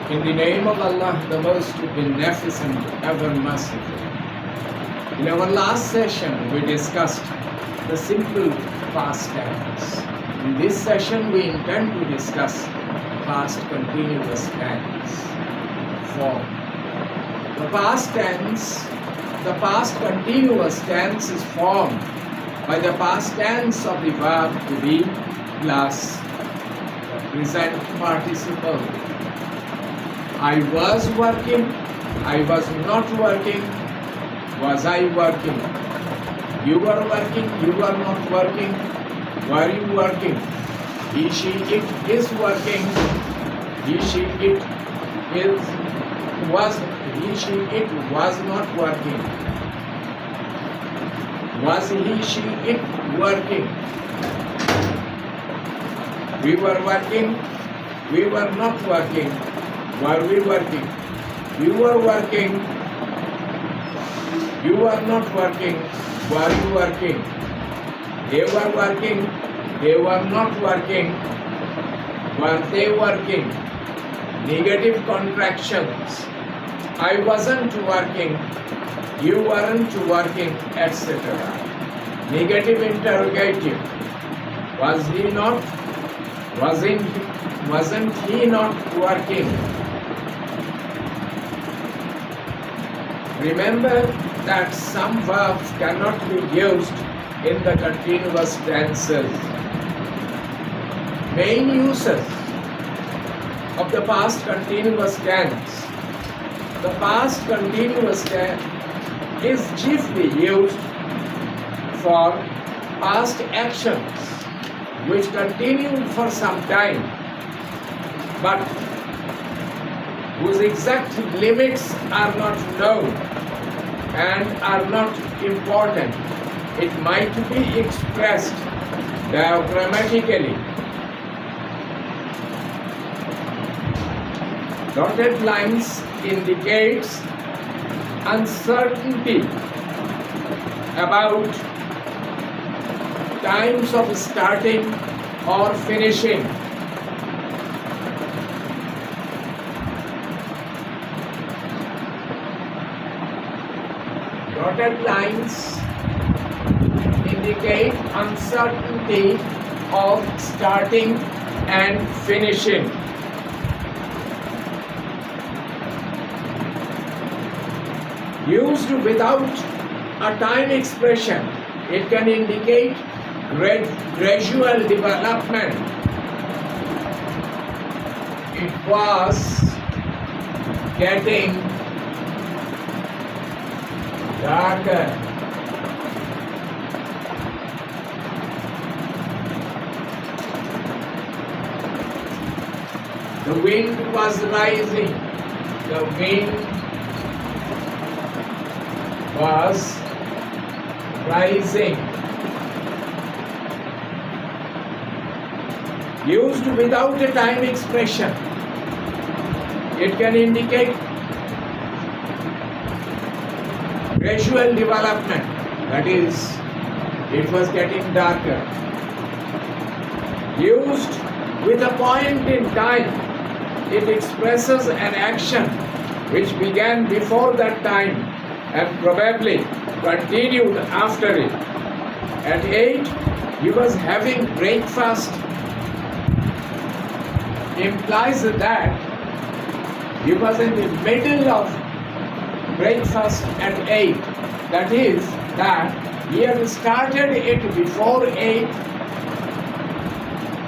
In the name of Allah, the most beneficent, ever merciful. In our last session, we discussed the simple past tense. In this session, we intend to discuss past continuous tense form. The past tense, the past continuous tense is formed by the past tense of the verb to be plus the present participle. I was working, I was not working, was I working? You were working, you were not working, were you working? He, she, it is working, he, she, it is, was, he, she, it was not working. Was he, she, it working? We were working, we were not working. Were we working? You were working. You were not working. Were you working? They were working. They were not working. Were they working? Negative contractions. I wasn't working. You weren't working, etc. Negative interrogative. Was he not? Wasn't he not working? Remember that some verbs cannot be used in the continuous tenses. Main uses of the past continuous tense. The past continuous tense is chiefly used for past actions which continue for some time, but whose exact limits are not known and are not important. It might be expressed diagrammatically. Dotted lines indicates uncertainty about times of starting or finishing. Dotted lines indicate uncertainty of starting and finishing. Used without a time expression, it can indicate gradual development. It was getting darker. The wind was rising. The wind was rising. Used without a time expression, it can indicate gradual development, that is, it was getting darker. Used with a point in time, it expresses an action which began before that time and probably continued after it. At 8, he was having breakfast. Implies that he was in the middle of breakfast at 8. That is, that he had started it before 8.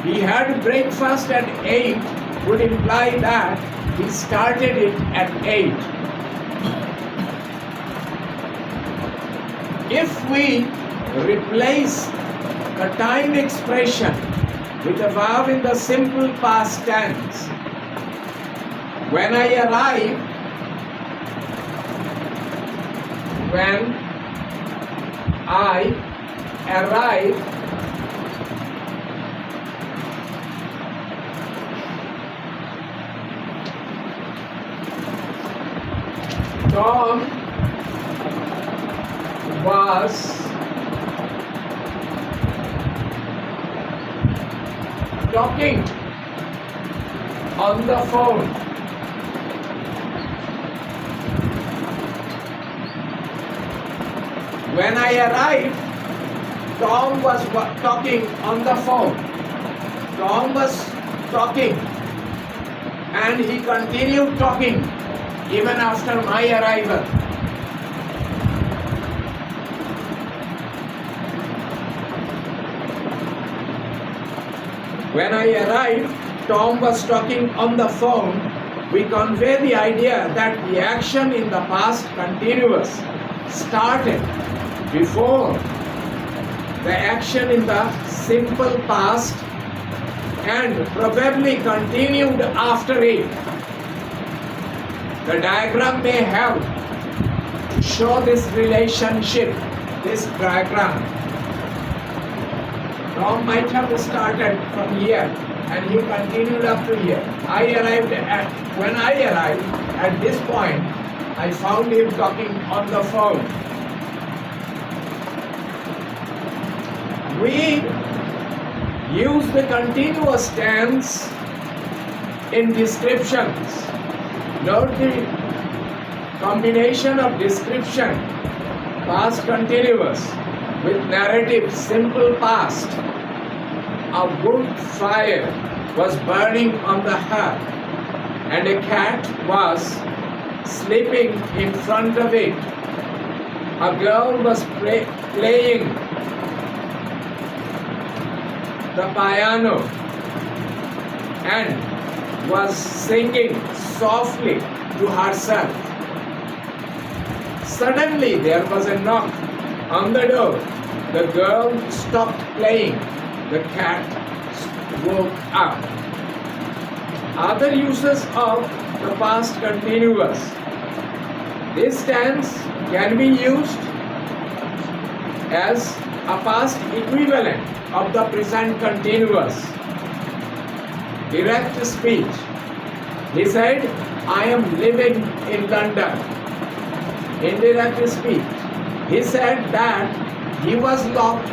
He had breakfast at 8 would imply that he started it at 8. If we replace the time expression with a verb in the simple past tense, when I arrive, when I arrive, Tom was talking on the phone. When I arrived, Tom was talking on the phone. Tom was talking and he continued talking even after my arrival. When I arrived, Tom was talking on the phone. We convey the idea that the action in the past continuous started before the action in the simple past and probably continued after it. The diagram may help to show this relationship, this diagram. Tom might have started from here and he continued up to here. When I arrived at this point, I found him talking on the phone. We use the continuous tense in descriptions. Note the combination of description, past continuous, with narrative simple past. A wood fire was burning on the hearth and a cat was sleeping in front of it. A girl was playing the piano and was singing softly to herself. Suddenly there was a knock on the door. The girl stopped playing. The cat woke up. Other uses of the past continuous. This tense can be used as a past equivalent of the present continuous. Direct speech. He said, I am living in London. Indirect speech. He said that he was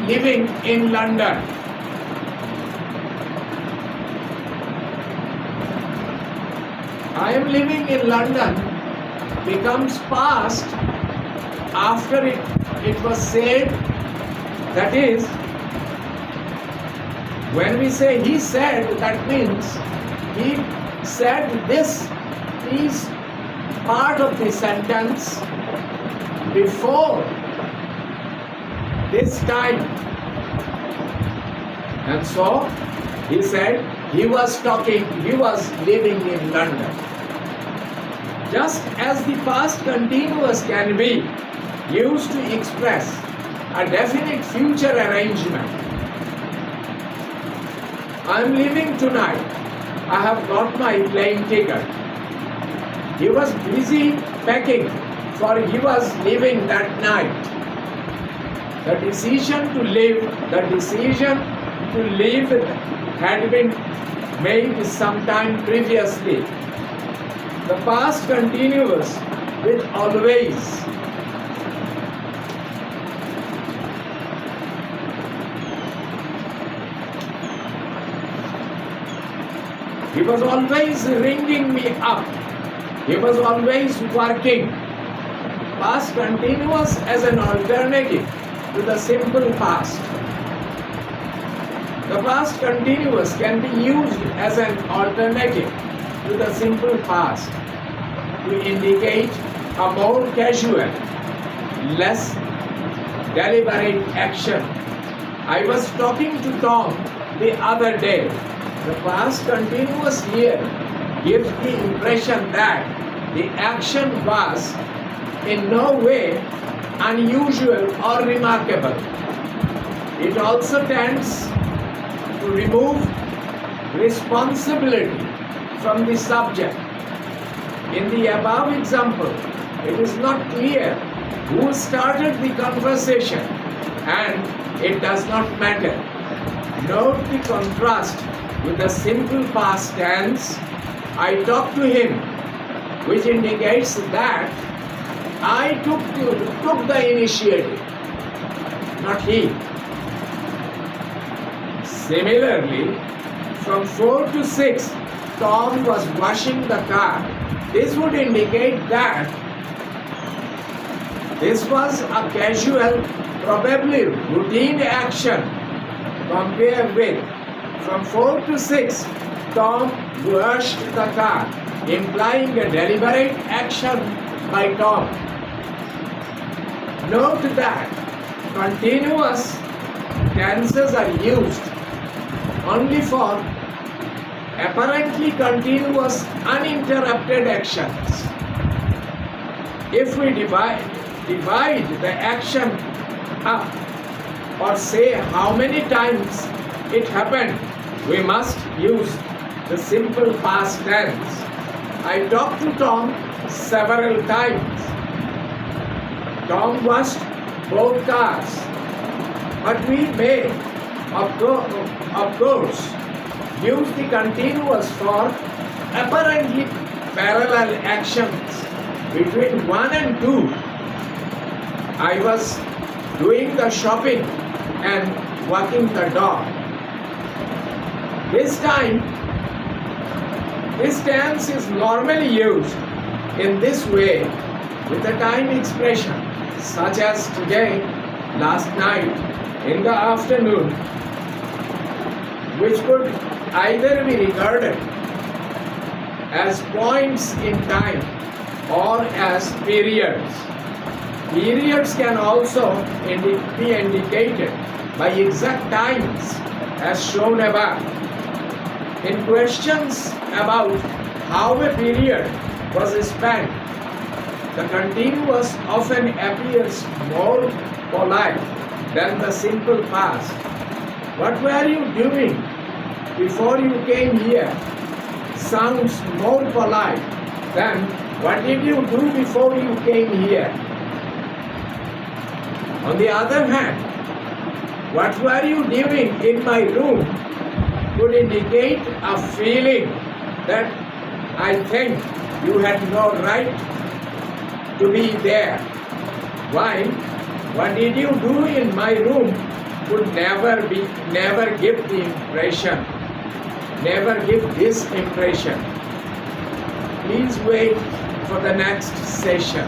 living in London. I am living in London becomes past after it was said. That is, when we say he said, that means he said this is part of the sentence before this time. And so he said he was living in London. Just as the past continuous can be used to express a definite future arrangement. I am leaving tonight. I have got my plane ticket. He was busy packing, for he was leaving that night. The decision to leave had been made sometime previously. The past continuous with always. He was always ringing me up. He was always working. Past continuous as an alternative to the simple past. The past continuous can be used as an alternative to the simple past to indicate a more casual, less deliberate action. I was talking to Tom the other day. The past continuous here gives the impression that the action was in no way unusual or remarkable. It also tends to remove responsibility from the subject. In the above example, it is not clear who started the conversation, and it does not matter. Note the contrast with the simple past tense, I talked to him, which indicates that I took the initiative, not he. Similarly, from 4 to 6, Tom was washing the car. This would indicate that This was a casual, probably routine action. Compared with from 4 to 6, Tom washed the car, implying a deliberate action by Tom. Note that continuous tenses are used only for apparently continuous uninterrupted actions. If we divide the action up or say how many times it happened, we must use the simple past tense. I talked to Tom several times. Tom washed both cars. But we may, of course, use the continuous for apparently parallel actions between 1 and 2. I was doing the shopping and walking the dog. This tense is normally used in this way with a time expression such as today, last night, in the afternoon, which could either be regarded as points in time or as periods. Periods can also be indicated by exact times as shown above. In questions about how a period was spent, the continuous often appears more polite than the simple past. What were you doing before you came here sounds more polite than what did you do before you came here. On the other hand, what were you doing in my room could indicate a feeling that I think you had no right to be there. While what did you do in my room could never give this impression. Please wait for the next session.